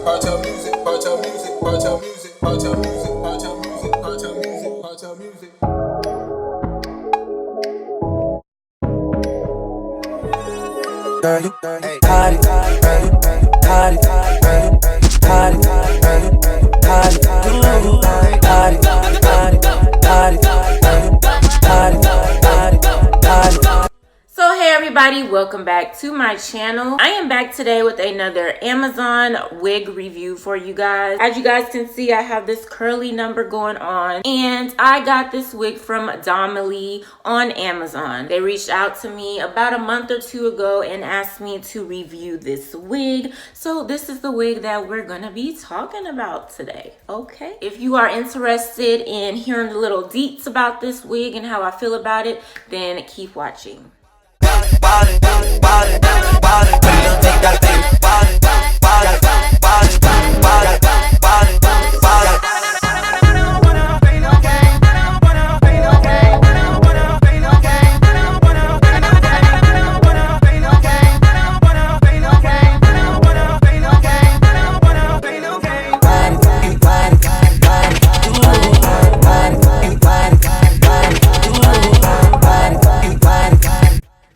Girl, you got it, girl, you got it, girl, you got it, girl, you got it, girl, you got it, girl, you got it, girl, you got it, got it, got it, got it, got it, got it. So hey everybody, welcome back to my channel. I am back today with another Amazon wig review for you guys. As you guys can see, I have this curly number going on, and I got this wig from Donmily on Amazon. They reached out to me about a month or two ago and asked me to review this wig. So this is the wig that we're gonna be talking about today, okay? If you are interested in hearing the little deets about this wig and how I feel about it, then keep watching.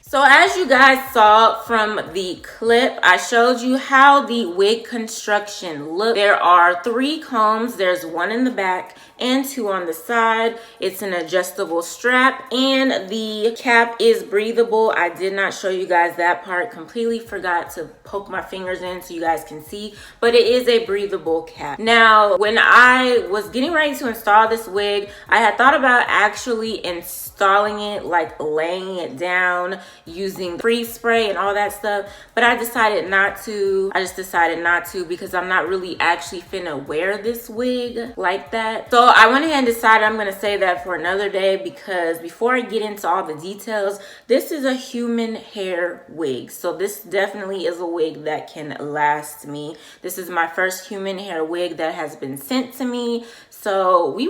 So as you guys saw from the clip, I showed you how the wig construction looks. There are 3 combs. There's 1 in the back and 2 on the side. It's an adjustable strap, and the cap is breathable. I did not show you guys that part. Completely forgot to poke my fingers in so you guys can see, but it is a breathable cap. Now, when I was getting ready to install this wig, I had thought about actually installing it, like laying it down using freeze spray and all that stuff, but I decided not to. I just decided not to because I'm not really actually finna wear this wig like that. So I went ahead and decided I'm gonna save that for another day, because before I get into all the details, this is a human hair wig. So this definitely is a wig that can last me. This is my first human hair wig that has been sent to me. So we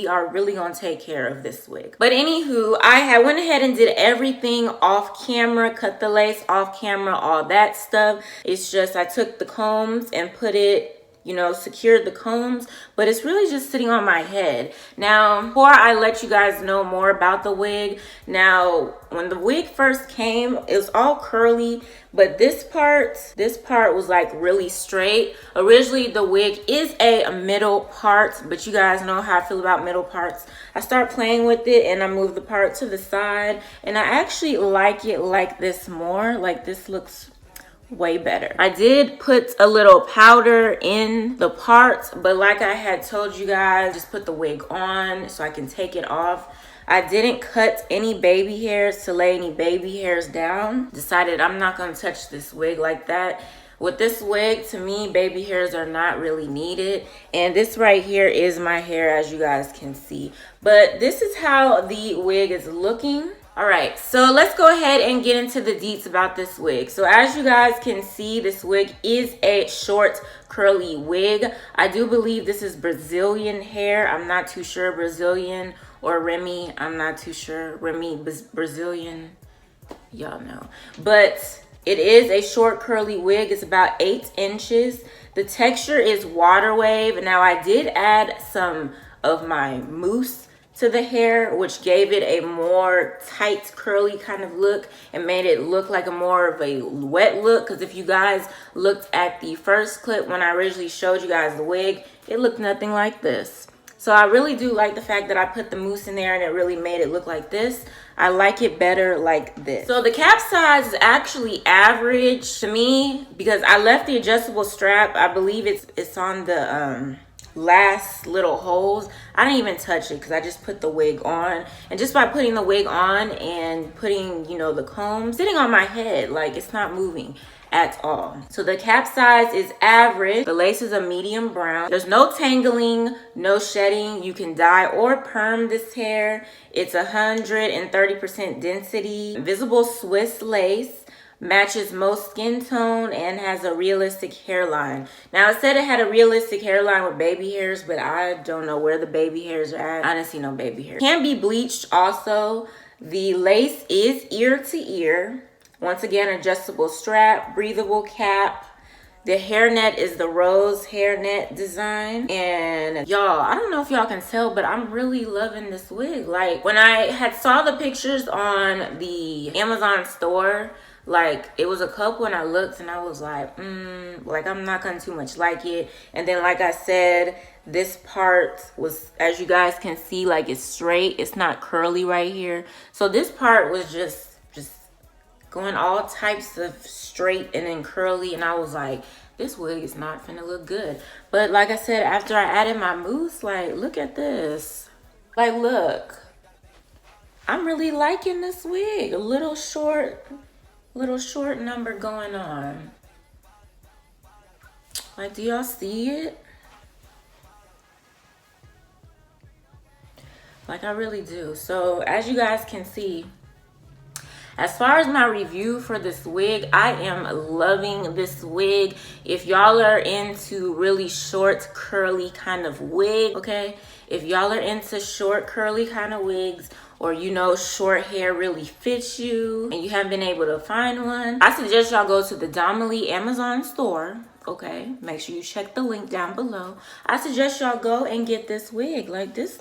are really gonna take care of this wig. But anywho, I went ahead and did everything off camera, cut the lace off camera, all that stuff. It's just I took the combs and put it, secured the combs, but it's really just sitting on my head. Now, before I let you guys know more about the wig, now when the wig first came, it was all curly, but this part was like really straight. Originally the wig is a middle part, but you guys know how I feel about middle parts. I start playing with it and I move the part to the side, and I actually like it like this more. Like this looks way better. I did put a little powder in the parts, but like I had told you guys, just put the wig on so I can take it off. I didn't cut any baby hairs to lay any baby hairs down. Decided I'm not gonna touch this wig like that. With this wig, to me, baby hairs are not really needed. And this right here is my hair, as you guys can see. But this is how the wig is looking. All right, so let's go ahead and get into the deets about this wig. So as you guys can see, this wig is a short curly wig. I do believe this is Brazilian hair. I'm not too sure, Brazilian or Remy. I'm not too sure. Remy, Brazilian, y'all know. But it is a short curly wig. It's about 8 inches. The texture is water wave. Now I did add some of my mousse to the hair, which gave it a more tight curly kind of look and made it look like a more of a wet look. Because if you guys looked at the first clip when I originally showed you guys the wig, it looked nothing like this. So I really do like the fact that I put the mousse in there and it really made it look like this. I like it better like this. So the cap size is actually average to me because I left the adjustable strap. I believe it's on the last little holes. I didn't even touch it because I just put the wig on, and just by putting the wig on and putting the comb sitting on my head, like it's not moving at all. So the cap size is average. The lace is a medium brown. There's no tangling, no shedding. You can dye or perm this hair. It's 130% density, visible Swiss lace, matches most skin tone, and has a realistic hairline. Now it said it had a realistic hairline with baby hairs, but I don't know where the baby hairs are at. I didn't see no baby hairs. Can be bleached also. The lace is ear to ear. Once again, adjustable strap, breathable cap. The hairnet is the rose hairnet design. And y'all, I don't know if y'all can tell, but I'm really loving this wig. Like, when I had saw the pictures on the Amazon store, like, it was a couple and I looked and I was like, like, I'm not gonna too much like it. And then, like I said, this part was, as you guys can see, like, it's straight. It's not curly right here. So this part was just going all types of straight and then curly, and I was like, this wig is not finna look good. But like I said, after I added my mousse, like, look at this. Like, look, I'm really liking this wig. A little short number going on. Like, do y'all see it? Like, I really do. So as you guys can see, as far as my review for this wig, I am loving this wig. If y'all are into really short, curly kind of wig, okay? If y'all are into short, curly kind of wigs, or you know short hair really fits you and you haven't been able to find one, I suggest y'all go to the Donmily Amazon store, okay? Make sure you check the link down below. I suggest y'all go and get this wig. Like, this,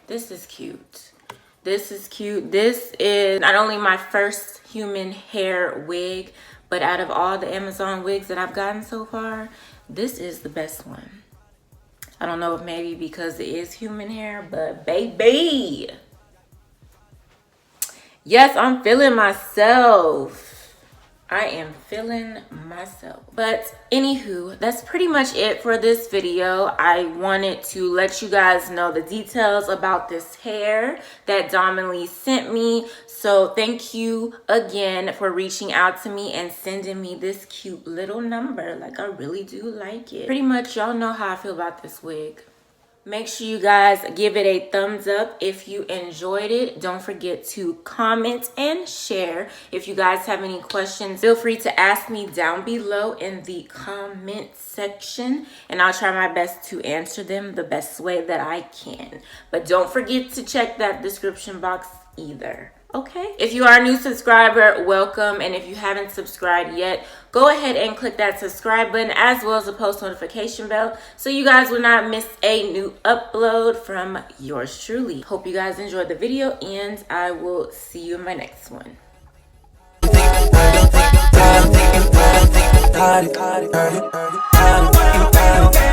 this is cute. This is cute. This is not only my first human hair wig, but out of all the Amazon wigs that I've gotten so far, this is the best one. I don't know if maybe because it is human hair, but baby, yes, I'm feeling myself. I am feeling myself. But anywho, that's pretty much it for this video. I wanted to let you guys know the details about this hair that Donmily sent me. So thank you again for reaching out to me and sending me this cute little number. Like, I really do like it. Pretty much y'all know how I feel about this wig. Make sure you guys give it a thumbs up if you enjoyed it. Don't forget to comment and share. If you guys have any questions, feel free to ask me down below in the comment section, and I'll try my best to answer them the best way that I can. But don't forget to check that description box either. Okay, if you are a new subscriber, welcome. And if you haven't subscribed yet, go ahead and click that subscribe button as well as the post notification bell so you guys will not miss a new upload from yours truly. Hope you guys enjoyed the video, and I will see you in my next one. Got it.